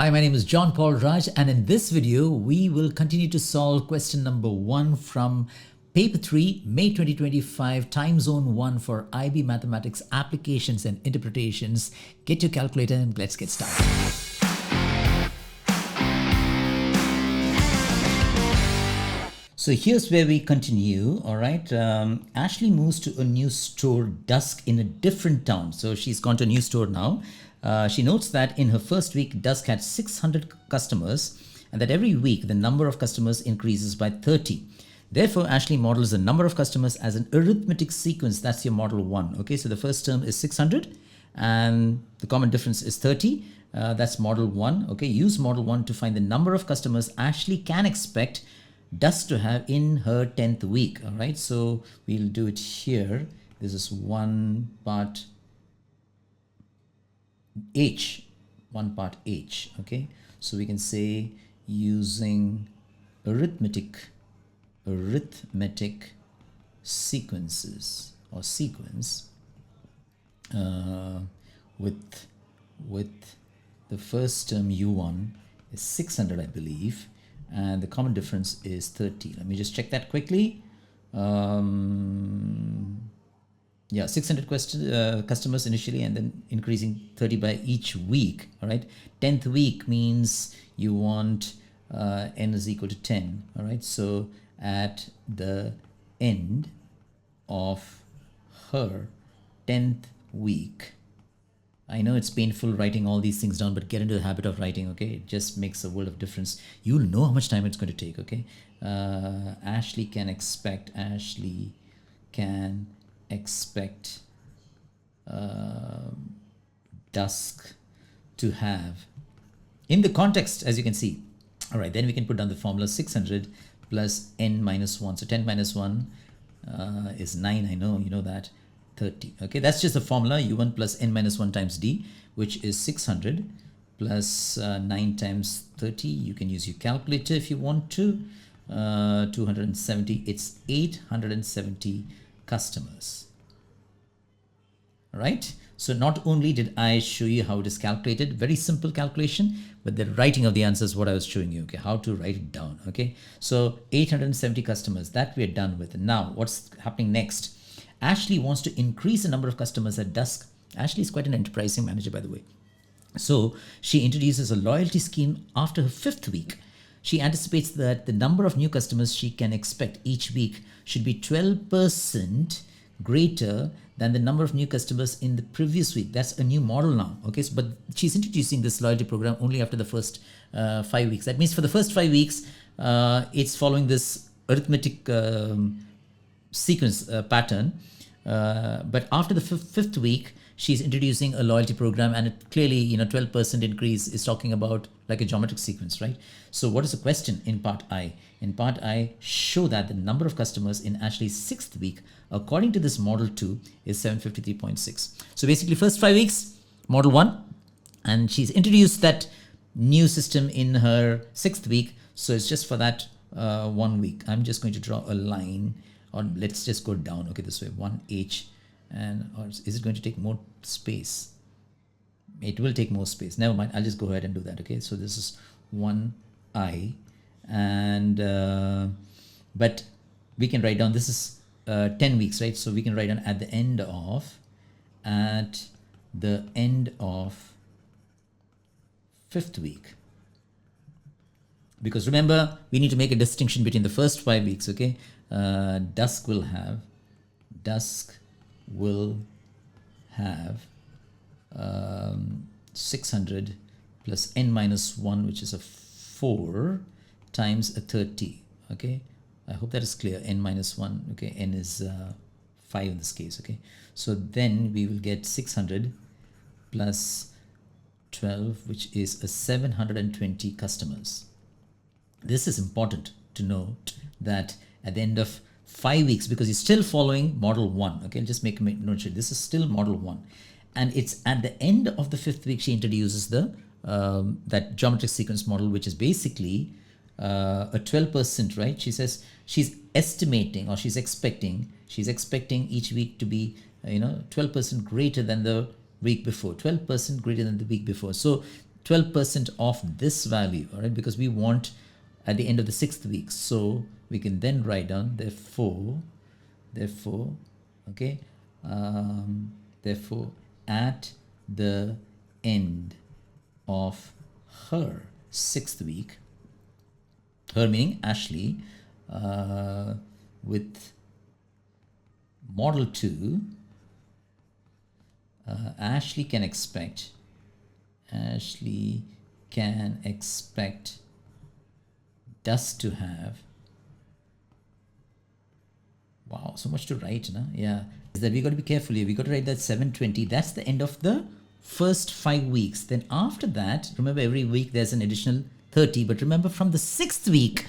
Hi, my name is John Paul Raj, and in this video, we will continue to solve question number 1 from paper 3, May 2025, time zone 1 for IB Mathematics Applications and Interpretations. Get your calculator and let's get started. So here's where we continue, all right. Ashley moves to a new store dusk in a different town. So she's gone to a new store now. She notes that in her first week, Dusk had 600 customers and that every week the number of customers increases by 30. Therefore, Ashley models the number of customers as an arithmetic sequence. That's your model 1. Okay, so the first term is 600 and the common difference is 30. That's model 1. Okay, use model 1 to find the number of customers Ashley can expect Dusk to have in her 10th week. All right, so we'll do it here. This is one part H, okay. So we can say using arithmetic sequences or sequence with the first term U1 is 600, I believe, and the common difference is 30. Let me just check that quickly. Yeah, 600 customers initially and then increasing 30 by each week, all right? 10th week means you want n is equal to 10, all right? So at the end of her 10th week, I know it's painful writing all these things down, but get into the habit of writing, okay? It just makes a world of difference. You'll know how much time it's going to take, okay? Ashley can expect Dusk to have, in the context, as you can see. All right, then we can put down the formula 600 plus n minus 1. So 10 minus 1 is 9, I know, you know that, 30. Okay, that's just the formula, u1 plus n minus 1 times d, which is 600 plus 9 times 30. You can use your calculator if you want to. 270, it's 870 customers. All right, so not only did I show you how it is calculated, very simple calculation, but the writing of the answer is what I was showing you, okay, how to write it down. Okay, so 870 customers, that we're done with. Now what's happening next? Ashley wants to increase the number of customers at Dusk. Ashley is quite an enterprising manager, by the way. So she introduces a loyalty scheme after her 5th week. She anticipates that the number of new customers she can expect each week should be 12% greater than the number of new customers in the previous week. That's a new model now. Okay, so, but she's introducing this loyalty program only after the first 5 weeks. That means for the first 5 weeks, it's following this arithmetic sequence pattern. But after the fifth week, she's introducing a loyalty program, and it clearly, 12% increase is talking about like a geometric sequence, right? So what is the question in part I? In part I, show that the number of customers in Ashley's 6th week, according to this model 2, is 753.6. So basically first 5 weeks, model 1, and she's introduced that new system in her 6th week. So it's just for that 1 week. I'm just going to draw a line, or let's just go down, okay, this way, 1H, and or is it going to take more space? It will take more space. Never mind, I'll just go ahead and do that, okay? So this is 1I, and but we can write down, this is 10 weeks, right? So we can write down at the end of 5th week. Because remember, we need to make a distinction between the first 5 weeks, okay? Dusk will have 600 plus n minus 1, which is a 4 times a 30. Okay, I hope that is clear. N minus 1, okay, n is 5 in this case. Okay, so then we will get 600 plus 12, which is a 720 customers. This is important to note that at the end of 5 weeks, because he's still following model 1. Okay, I'll just make a note here. This is still model 1, and it's at the end of the 5th week she introduces the that geometric sequence model, which is basically a 12%, right? She says she's estimating, or she's expecting each week to be 12% greater than the week before, 12% greater than the week before. So 12% of this value, all right, because we want at the end of the 6th week. So we can then write down therefore, okay, therefore at the end of her 6th week, her meaning Ashley, with model 2, Ashley can expect does to have, wow, so much to write, no? Yeah, is that we got to be careful here. We got to write that 720. That's the end of the first 5 weeks. Then after that, remember every week there's an additional 30. But remember from the 6th week,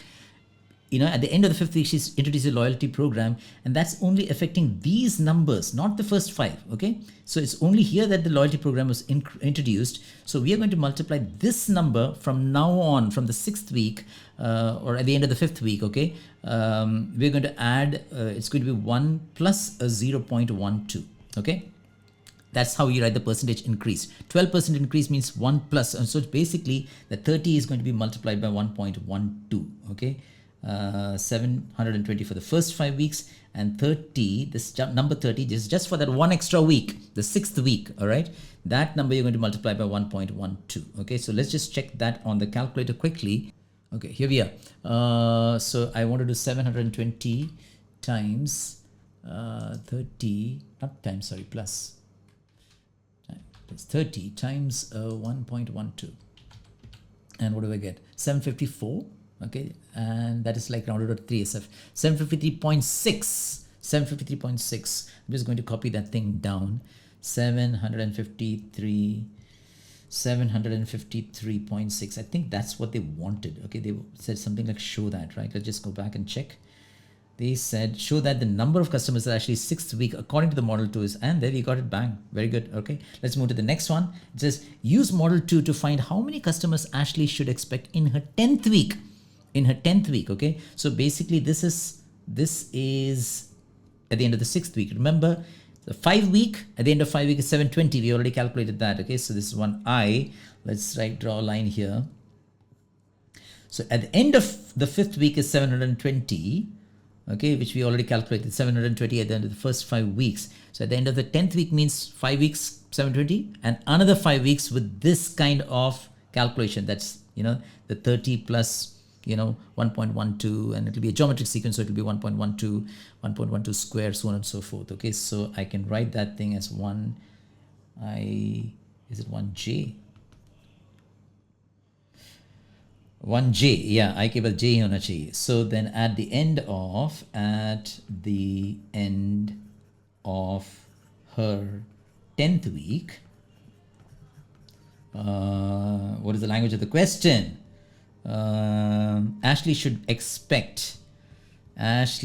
you know, at the end of the 5th week, she's introduced a loyalty program, and that's only affecting these numbers, not the first 5. Okay, so it's only here that the loyalty program was introduced. So we are going to multiply this number from now on, from the 6th week, or at the end of the 5th week. Okay, we're going to add. It's going to be 1 plus a 0.12. Okay. That's how you write the percentage increase. 12% increase means 1 plus. And so basically the 30 is going to be multiplied by 1.12. Okay. 720 for the first 5 weeks, and 30, this number 30 is just for that one extra week, the 6th week. All right. That number you're going to multiply by 1.12. Okay. So let's just check that on the calculator quickly. Okay. Here we are. So I want to do 720 times 30, not times, sorry, plus. It's 30 times 1.12, and what do I get? 754. Okay, and that is like rounded to 3SF. 753.6. 753.6. I'm just going to copy that thing down. 753.6. I think that's what they wanted. Okay, they said something like show that, right? Let's just go back and check. They said show that the number of customers is actually 6th week according to the model 2 is, and there we got it, bang, very good. Okay, let's move to the next one. It says use model 2 to find how many customers Ashley should expect in her 10th week. In her 10th week. Okay, so basically this is at the end of the 6th week. Remember the 5 week, at the end of 5 week is 720. We already calculated that. Okay, so this is one I. Let's draw a line here. So at the end of the 5th week is 720. Okay, which we already calculated, 720 at the end of the first 5 weeks. So at the end of the 10th week means 5 weeks 720, and another 5 weeks with this kind of calculation. That's, you know, the 30 plus, you know, 1.12, and it'll be a geometric sequence, so it'll be 1.12, 1.12 squared, so on and so forth. Okay, so I can write that thing as 1j? 1j, yeah, I केवल j होना चाहिए. So then at the end of her 10th week, what is the language of the question? Ashley should expect and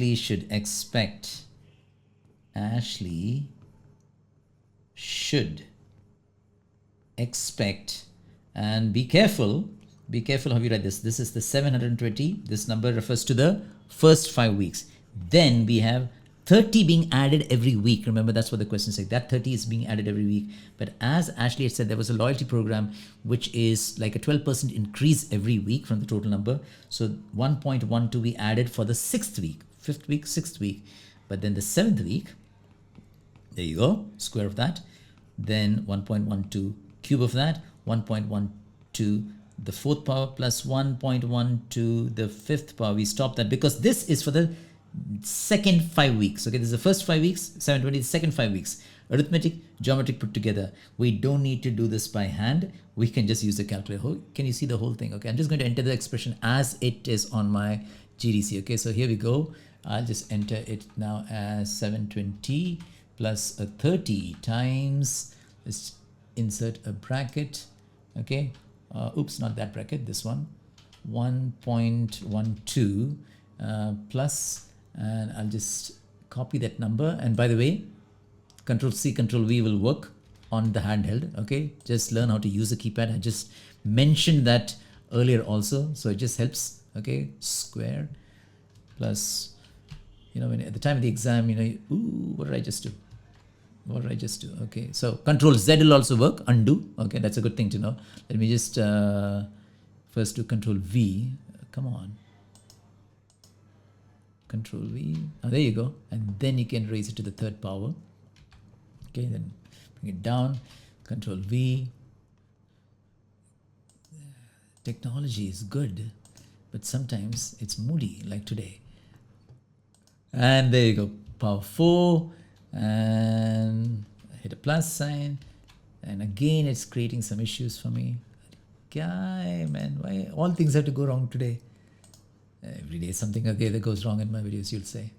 be careful how you write this. This is the 720. This number refers to the first 5 weeks. Then we have 30 being added every week. Remember, that's what the question said. That 30 is being added every week. But as Ashley had said, there was a loyalty program, which is like a 12% increase every week from the total number. So 1.12 we added for the 6th week, 5th week, 6th week. But then the 7th week, there you go, square of that. Then 1.12 cube of that, 1.12 the 4th power plus 1.12 the 5th power. We stop that because this is for the second 5 weeks. Okay, this is the first 5 weeks, 720, the second 5 weeks. Arithmetic, geometric put together. We don't need to do this by hand. We can just use the calculator. Can you see the whole thing? Okay, I'm just going to enter the expression as it is on my GDC. Okay, so here we go. I'll just enter it now as 720 plus a 30 times, let's insert a bracket. Okay, oops, not that bracket, this one, 1.12 plus, and I'll just copy that number. And by the way, Control C, Control V will work on the handheld. Okay, just learn how to use the keypad. I just mentioned that earlier also, so it just helps. Okay, square plus, you know, when at the time of the exam, you know, ooh, what did I just do? what did I just do? Okay, so Control Z will also work, undo. Okay, that's a good thing to know. Let me just first do Control V. Come on. Control V. Oh, there you go. And then you can raise it to the third power. Okay, then bring it down. Control V. Technology is good, but sometimes it's moody, like today. And there you go. Power 4. And hit a plus sign. And again, it's creating some issues for me. Guy, man, why all things have to go wrong today? Every day something or the other goes wrong in my videos, you'll say.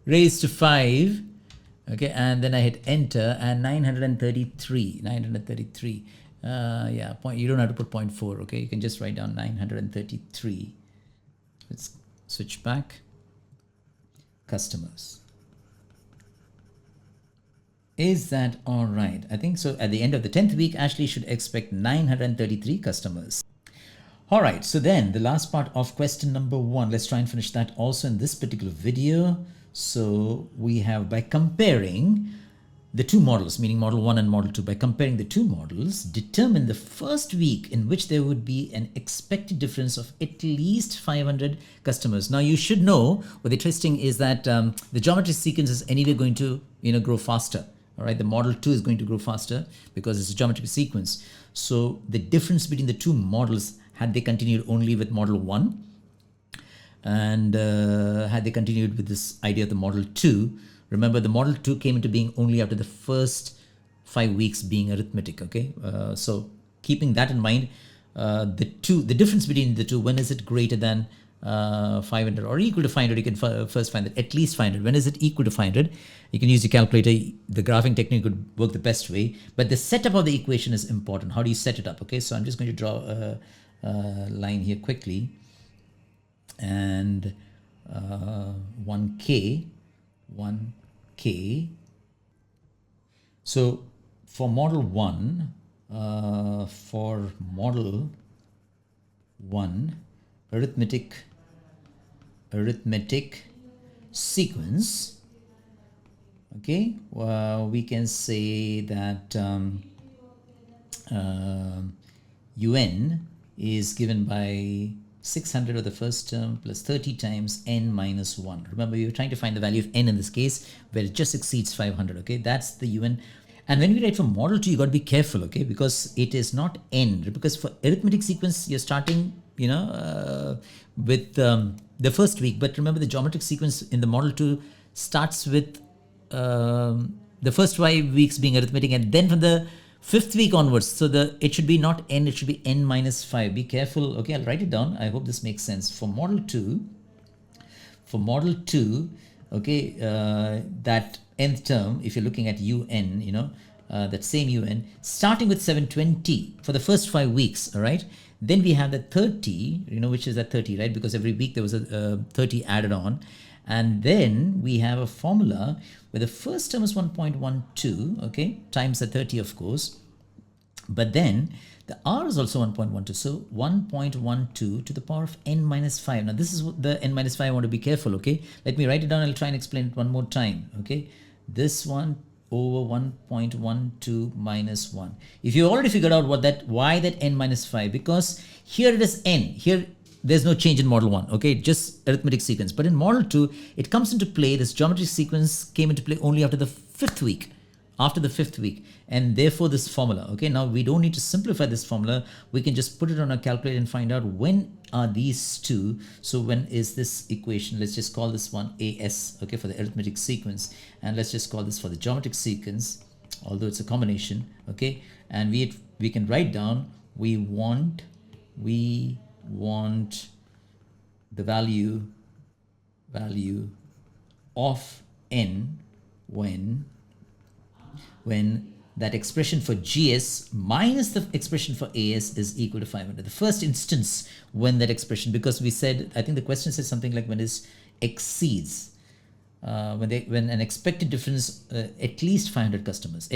Raised to 5. Okay, and then I hit enter and 933. 933. Yeah, you don't have to put 0.4. Okay, you can just write down 933. Let's switch back. Customers. Is that all right? I think so. At the end of the 10th week, Ashley should expect 933 customers. All right, so then the last part of question number 1, let's try and finish that also in this particular video. So we have, by comparing the two models, meaning model 1 and model 2, by comparing the two models, determine the first week in which there would be an expected difference of at least 500 customers. Now you should know what the interesting is that the geometric sequence is anyway going to grow faster. All right, the model 2 is going to grow faster because it's a geometric sequence. So the difference between the two models, had they continued only with model 1 and had they continued with this idea of the model 2, remember the model 2 came into being only after the first 5 weeks being arithmetic. Okay, so keeping that in mind, the difference between the two, when is it greater than 500 or equal to 500, you can first find that at least 500. When is it equal to 500? You can use your calculator. The graphing technique would work the best way, but the setup of the equation is important. How do you set it up? Okay, so I'm just going to draw a line here quickly, and 1k. So for model 1, arithmetic sequence, okay, we can say that un is given by 600 of the first term plus 30 times n minus 1. Remember, we were trying to find the value of n in this case where it just exceeds 500. Okay, that's the un. And when we write for model 2, you got to be careful, okay, because it is not n. Because for arithmetic sequence, you're starting, with the first week. But remember, the geometric sequence in the model 2 starts with the first 5 weeks being arithmetic, and then from the 5th week onwards. So it should be not n, it should be n minus 5. Be careful. Okay, I'll write it down. I hope this makes sense. For model 2, okay, that nth term, if you're looking at un, that same un, starting with 720 for the first 5 weeks, all right? Then we have the 30, which is that 30, right? Because every week there was a 30 added on. And then we have a formula where the first term is 1.12, okay, times the 30, of course. But then the r is also 1.12, so 1.12 to the power of n minus 5. Now this is the n minus 5. I want to be careful, okay? Let me write it down. I'll try and explain it one more time, okay? This one over 1.12 minus 1. If you already figured out why that n minus 5, because here it is n. Here there's no change in model 1, okay? Just arithmetic sequence. But in model 2, it comes into play. This geometric sequence came into play only after the 5th week. After the 5th week, and therefore this formula. Okay, now we don't need to simplify this formula. We can just put it on a calculator and find out when are these two. So when is this equation? Let's just call this one AS, okay, for the arithmetic sequence, and let's just call this for the geometric sequence, although it's a combination. Okay, and we can write down we want the value of n when that expression for GS minus the expression for AS is equal to 500. The first instance when that expression, because we said, I think the question said something like when it exceeds, when an expected difference, at least 500 customers,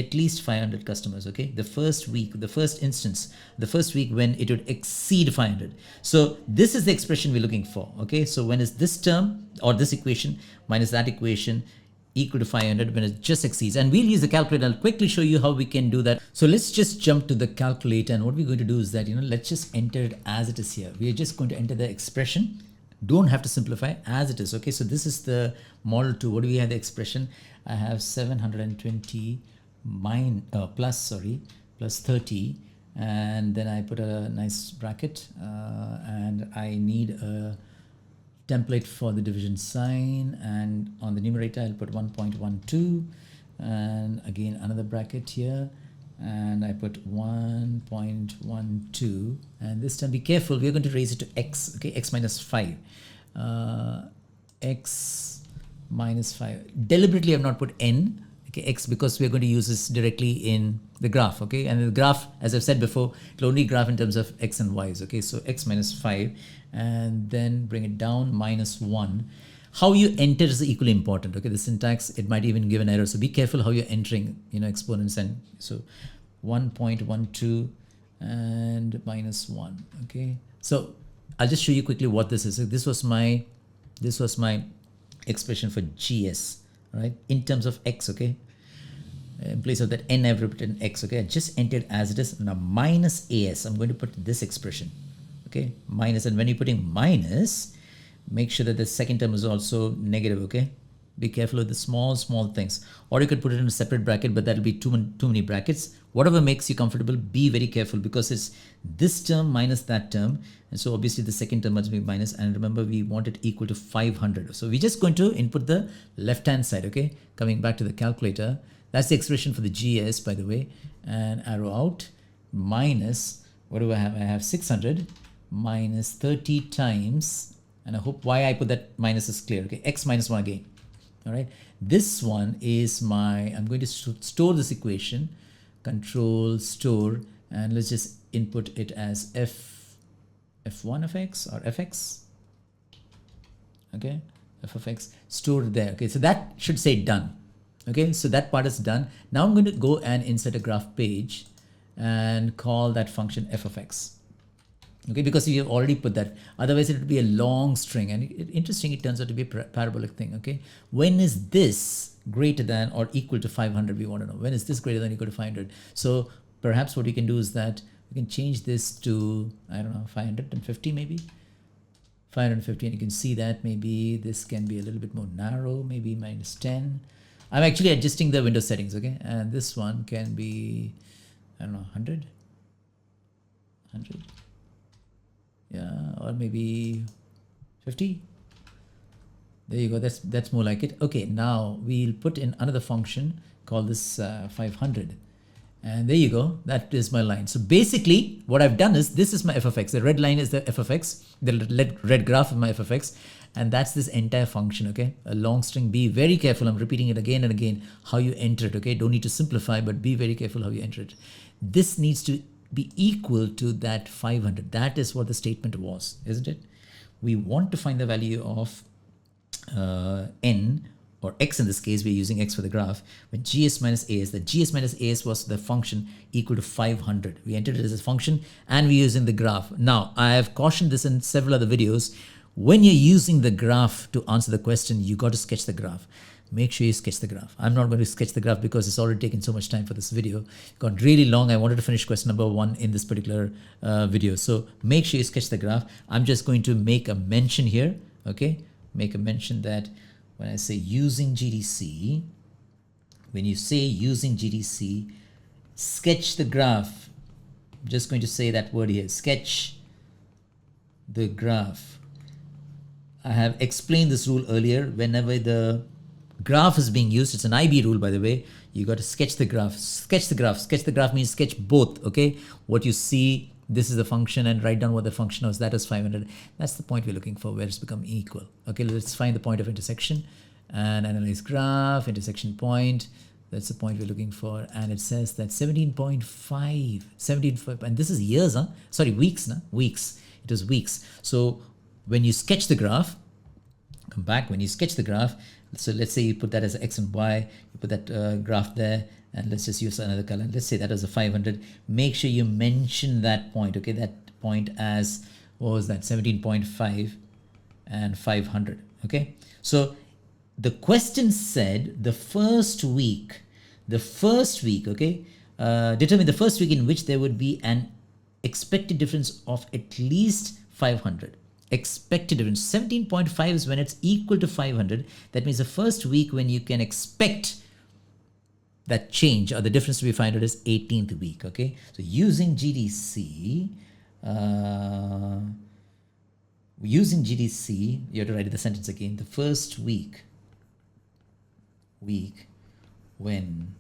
okay? The first week, the first instance, the first week when it would exceed 500. So this is the expression we're looking for, okay? So when is this term or this equation minus that equation equal to 500 when it just exceeds. And we'll use the calculator. I'll quickly show you how we can do that. So let's just jump to the calculator, and what we're going to do is that, let's just enter it as it is here. We are just going to enter the expression. Don't have to simplify, as it is. Okay, so this is the model 2. What do we have the expression? I have 720 plus 30, and then I put a nice bracket, and I need a template for the division sign, and on the numerator I'll put 1.12, and again another bracket here, and I put 1.12, and this time be careful, we're going to raise it to x, okay, x minus 5, x minus 5. Deliberately I've not put n, okay, x, because we're going to use this directly in the graph, okay, and the graph, as I've said before, it'll only graph in terms of x and y's, okay, so x minus 5, and then bring it down, minus 1. How you enter is equally important, okay, the syntax, it might even give an error, so be careful how you're entering, exponents, and so 1.12 and minus 1, okay. So I'll just show you quickly what this is. So this was my expression for GS, right, in terms of x, okay. In place of that n, I've written x, okay. I just entered as it is. Now minus as, I'm going to put this expression, okay, minus, and when you're putting minus, make sure that the second term is also negative, okay. Be careful with the small things, or you could put it in a separate bracket, but that'll be too many brackets. Whatever makes you comfortable, be very careful, because it's this term minus that term, and so obviously the second term must be minus, and remember we want it equal to 500. So we're just going to input the left hand side, okay. Coming back to the calculator, that's the expression for the GS, by the way, and arrow out, minus, what do I have? I have 600 minus 30 times, and I hope why I put that minus is clear, okay, x minus 1 again. All right, this one is I'm going to store this equation, control store, and let's just input it as f1 of x or fx, okay, f of x, store it there, okay. So that should say done, okay, so that part is done. Now I'm going to go and insert a graph page and call that function f of x, okay, because you have already put that, otherwise it would be a long string, and interesting, it turns out to be a parabolic thing, okay. When is this greater than or equal to 500? We want to know when is this greater than or equal to 500. So perhaps what we can do is that we can change this to, I don't know, 550 maybe, 550, and you can see that maybe this can be a little bit more narrow, maybe minus 10. I'm actually adjusting the window settings, okay, and this one can be, I don't know, 100, yeah, or maybe 50. There you go, that's more like it. Okay, now we'll put in another function, call this 500, and there you go, that is my line. So basically what I've done is, this is my f of x, the red line is the f of x, the red graph of my f of x, and that's this entire function, okay, a long string. Be very careful, I'm repeating it again and again, how you enter it, okay. Don't need to simplify, but be very careful how you enter it. This needs to be equal to that 500. That is what the statement was, isn't it? We want to find the value of n, or x in this case, we're using x for the graph, when gs minus as, the gs minus as was the function equal to 500. We entered it as a function, and we're using the graph. Now, I have cautioned this in several other videos. When you're using the graph to answer the question, you got to sketch the graph. Make sure you sketch the graph. I'm not going to sketch the graph because it's already taken so much time for this video. It got really long. I wanted to finish question number 1 in this particular video. So make sure you sketch the graph. I'm just going to make a mention here, okay? Make a mention that when I say using GDC, when you say using GDC, sketch the graph. I'm just going to say that word here, sketch the graph. I have explained this rule earlier. Whenever the graph is being used, it's an IB rule, by the way, you got to sketch the graph. Sketch the graph. Sketch the graph means sketch both, okay? What you see, this is the function, and write down what the function was. That is 500. That's the point we're looking for, where it's become equal. Okay, let's find the point of intersection and analyze graph, intersection point. That's the point we're looking for. And it says that 17.5, and this is years, huh? Sorry, weeks, nah? Weeks. It was weeks. So when you sketch the graph, come back, when you sketch the graph, so let's say you put that as x and y, you put that graph there, and let's just use another color. Let's say that as a 500. Make sure you mention that point, okay? That point as, what was that, 17.5 and 500, okay? So the question said the first week, okay, determine the first week in which there would be an expected difference of at least 500. Expected difference. 17.5 is when it's equal to 500. That means the first week when you can expect that change or the difference to be 500 is 18th week. Okay, so using GDC, you have to write the sentence again. The first week when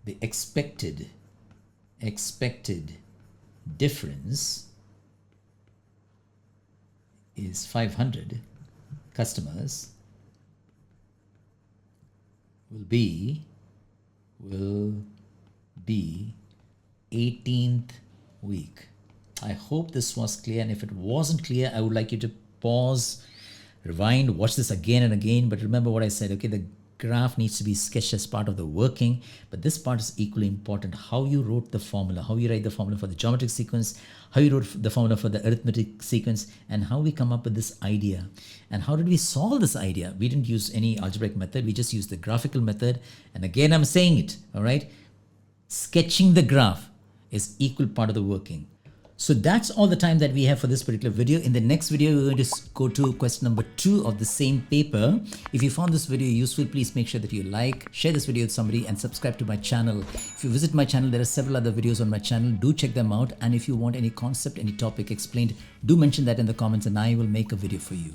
the expected difference is 500 customers will be 18th week. I hope this was clear, and if it wasn't clear, I would like you to pause, rewind, watch this again and again. But remember what I said, okay, the graph needs to be sketched as part of the working, but this part is equally important. How you wrote the formula, how you write the formula for the geometric sequence, how you wrote the formula for the arithmetic sequence, and how we come up with this idea. And how did we solve this idea? We didn't use any algebraic method, we just used the graphical method. And again, I'm saying it, all right? Sketching the graph is equal part of the working. So that's all the time that we have for this particular video. In the next video, we're going to go to question number 2 of the same paper. If you found this video useful, please make sure that you like, share this video with somebody, and subscribe to my channel. If you visit my channel, there are several other videos on my channel. Do check them out. And if you want any concept, any topic explained, do mention that in the comments and I will make a video for you.